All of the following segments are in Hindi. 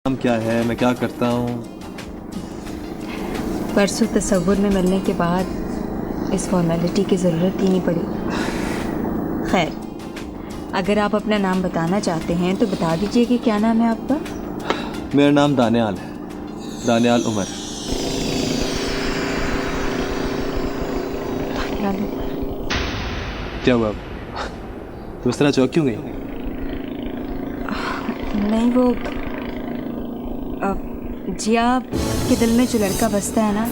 नाम क्या है, मैं क्या करता हूँ? परसों तसव्वुर में मिलने के बाद इस फॉर्मेलिटी की ज़रूरत ही नहीं पड़ी। खैर, अगर आप अपना नाम बताना चाहते हैं तो बता दीजिए कि क्या नाम है आपका। मेरा नाम दानियाल है, दानियाल उमर। क्या हुआ, तुम इस तरह चौंक क्यों गई? नहीं, वो जिया के दिल में जो लड़का बसता है ना,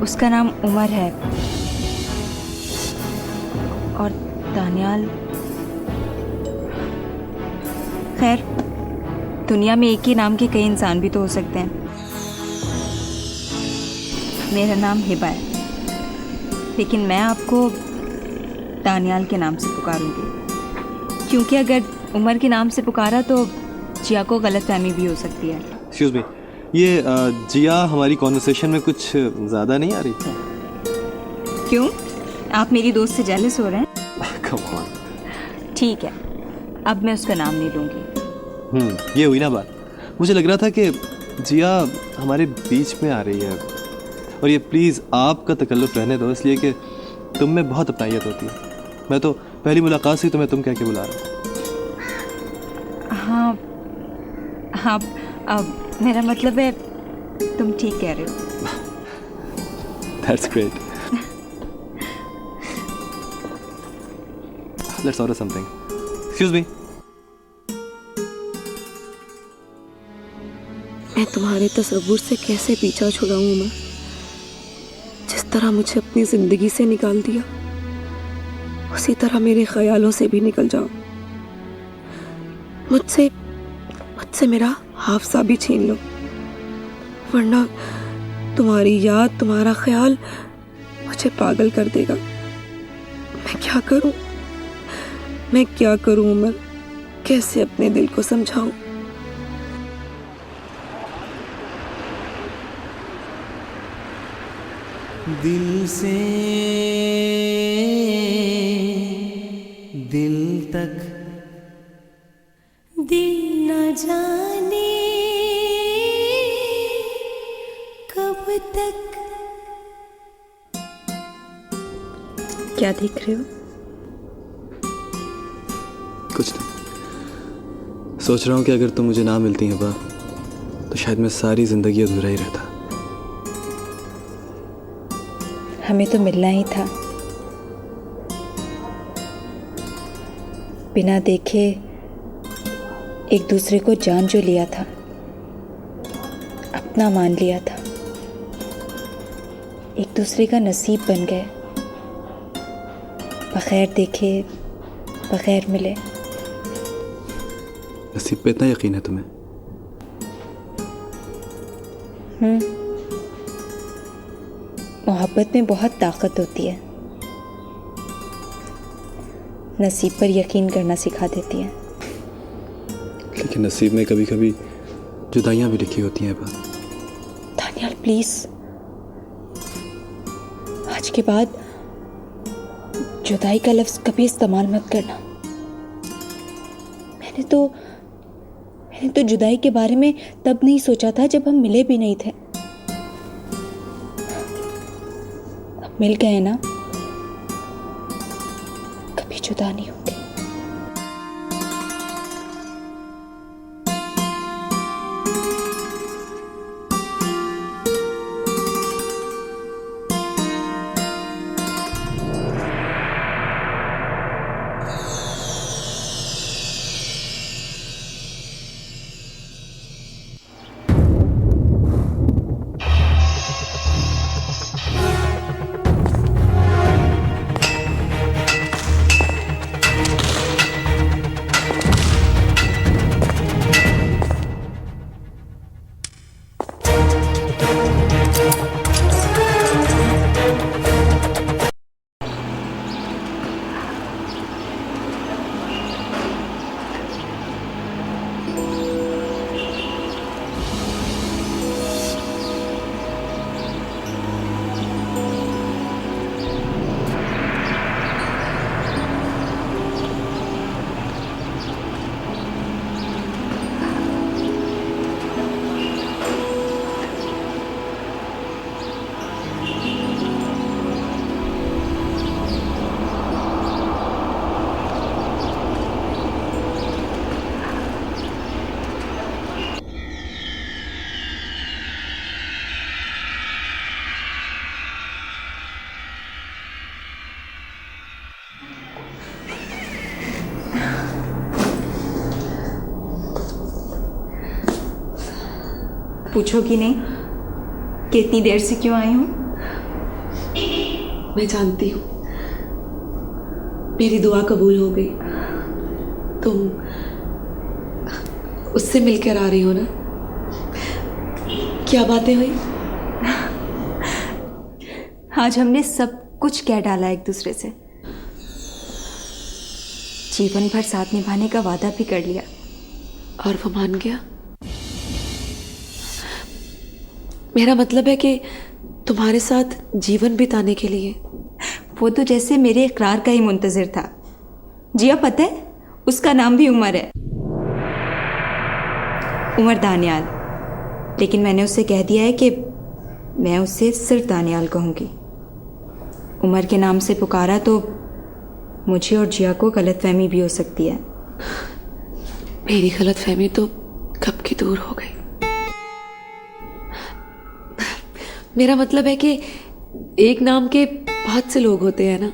उसका नाम उमर है। और दानियाल, खैर दुनिया में एक ही नाम के कई इंसान भी तो हो सकते हैं। मेरा नाम हिबा है, लेकिन मैं आपको दानियाल के नाम से पुकारूंगी, क्योंकि अगर उमर के नाम से पुकारा तो जिया को गलतफहमी भी हो सकती है। एक्सक्यूज मी, ये जिया हमारी कॉन्वर्सेशन में कुछ ज़्यादा नहीं आ रही? क्यों, आप मेरी दोस्त से जेलस हो रहे हैं? Come on. ठीक है, अब मैं उसका नाम नहीं लूँगी। ये हुई ना बात। मुझे लग रहा था कि जिया हमारे बीच में आ रही है, और ये प्लीज़ आपका तकल्लुफ़ रहने दो, इसलिए कि तुम में बहुत अपनाइयत होती है। मैं तो पहली मुलाकात से ही तुम्हें तुम कह के बुला रहा हूँ। हाँ, अब मेरा मतलब है तुम ठीक कह रहे हो। That's great. Let's order something. Excuse me. मैं तुम्हारे तसव्वुर से कैसे पीछा छुड़ाऊं उमर? जिस तरह मुझे अपनी जिंदगी से निकाल दिया, उसी तरह मेरे ख्यालों से भी निकल जाओ। मुझसे मेरा हाफसा भी छीन लो, वरना तुम्हारी याद, तुम्हारा ख्याल मुझे पागल कर देगा। मैं क्या करूं उमर? कैसे अपने दिल को समझाऊं? दिल से दिल तक, दिल न जाने कब तक। क्या देख रहे हो? कुछ नहीं, सोच रहा हूँ कि अगर तुम मुझे ना मिलती हैं बा, तो शायद मैं सारी ज़िंदगी अधूरा ही रहता। हमें तो मिलना ही था, बिना देखे एक दूसरे को जान जो लिया था, अपना मान लिया था, एक दूसरे का नसीब बन गए, बगैर देखे बगैर मिले। नसीब पे इतना यकीन है तुम्हें? मोहब्बत में बहुत ताकत होती है, नसीब पर यकीन करना सिखा देती है। लेकिन नसीब में कभी कभी जुदाइयाँ भी लिखी होती हैं बा। दानियाल प्लीज, आज के बाद जुदाई का लफ्ज कभी इस्तेमाल मत करना। मैंने तो जुदाई के बारे में तब नहीं सोचा था जब हम मिले भी नहीं थे। अब मिल गए ना, कभी जुदा नहीं होंगे। पूछोगी नहीं कि इतनी देर से क्यों आई हूँ? मैं जानती हूँ मेरी दुआ कबूल हो गई। तुम उससे मिलकर आ रही हो ना? क्या बातें हुई? आज हमने सब कुछ कह डाला एक दूसरे से। जीवन भर साथ निभाने का वादा भी कर लिया। और वो मान गया? मेरा मतलब है कि तुम्हारे साथ जीवन बिताने के लिए। वो तो जैसे मेरे इकरार का ही मुंतजिर था। जिया, पता है उसका नाम भी उमर है, उमर दानियाल। लेकिन मैंने उससे कह दिया है कि मैं उससे सिर्फ दानियाल कहूँगी। उमर के नाम से पुकारा तो मुझे और जिया को गलतफहमी भी हो सकती है। मेरी गलतफहमी तो कब की दूर हो गई। मेरा मतलब है कि एक नाम के बहुत से लोग होते हैं ना।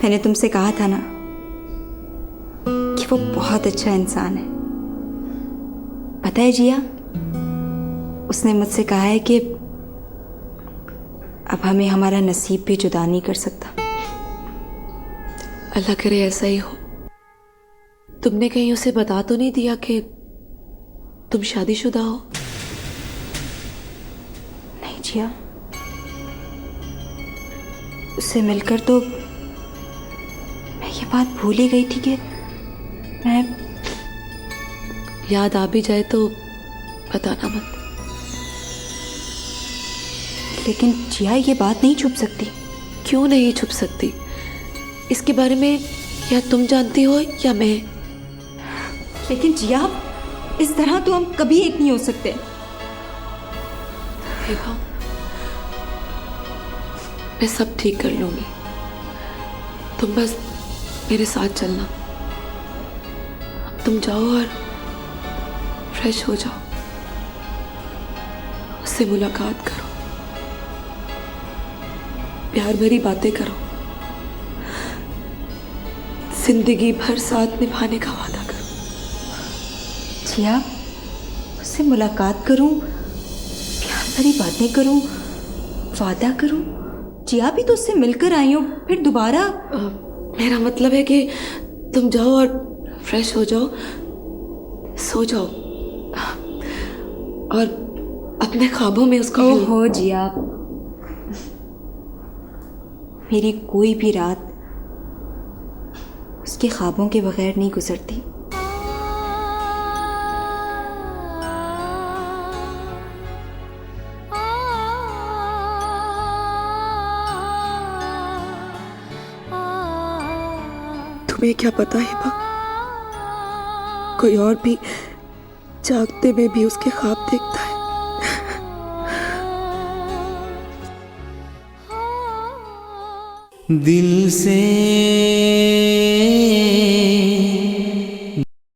मैंने तुमसे कहा था ना कि वो बहुत अच्छा इंसान है। पता है जिया, उसने मुझसे कहा है कि अब हमें हमारा नसीब भी जुदा नहीं कर सकता। अल्लाह करे ऐसा ही हो। तुमने कहीं उसे बता तो नहीं दिया कि तुम शादीशुदा हो? नहीं जिया, उससे मिलकर तो मैं ये बात भूल ही गई थी कि मैं याद आ भी जाए तो बताना मत। लेकिन जिया ये बात नहीं छुप सकती। क्यों नहीं छुप सकती? इसके बारे में या तुम जानती हो या मैं। लेकिन जिया, इस तरह तो हम कभी एक नहीं हो सकते। हेबा, मैं सब ठीक कर लूंगी। तुम बस मेरे साथ चलना। तुम जाओ और फ्रेश हो जाओ, उससे मुलाकात करो, प्यार भरी बातें करो, जिंदगी भर साथ निभाने का वादा करो। जिया, उससे मुलाकात करूं, प्यार भरी बातें करूं, वादा करूं? जिया भी तो उससे मिलकर आई हो, फिर दोबारा? मेरा मतलब है कि तुम जाओ और फ्रेश हो जाओ, सो जाओ और अपने ख्वाबों में उसको ओहो जिया, मेरी कोई भी रात उसके ख्वाबों के बगैर नहीं गुजरती। तुम्हें क्या पता है बा, कोई और भी जागते में भी उसके ख्वाब देखता है। दिल से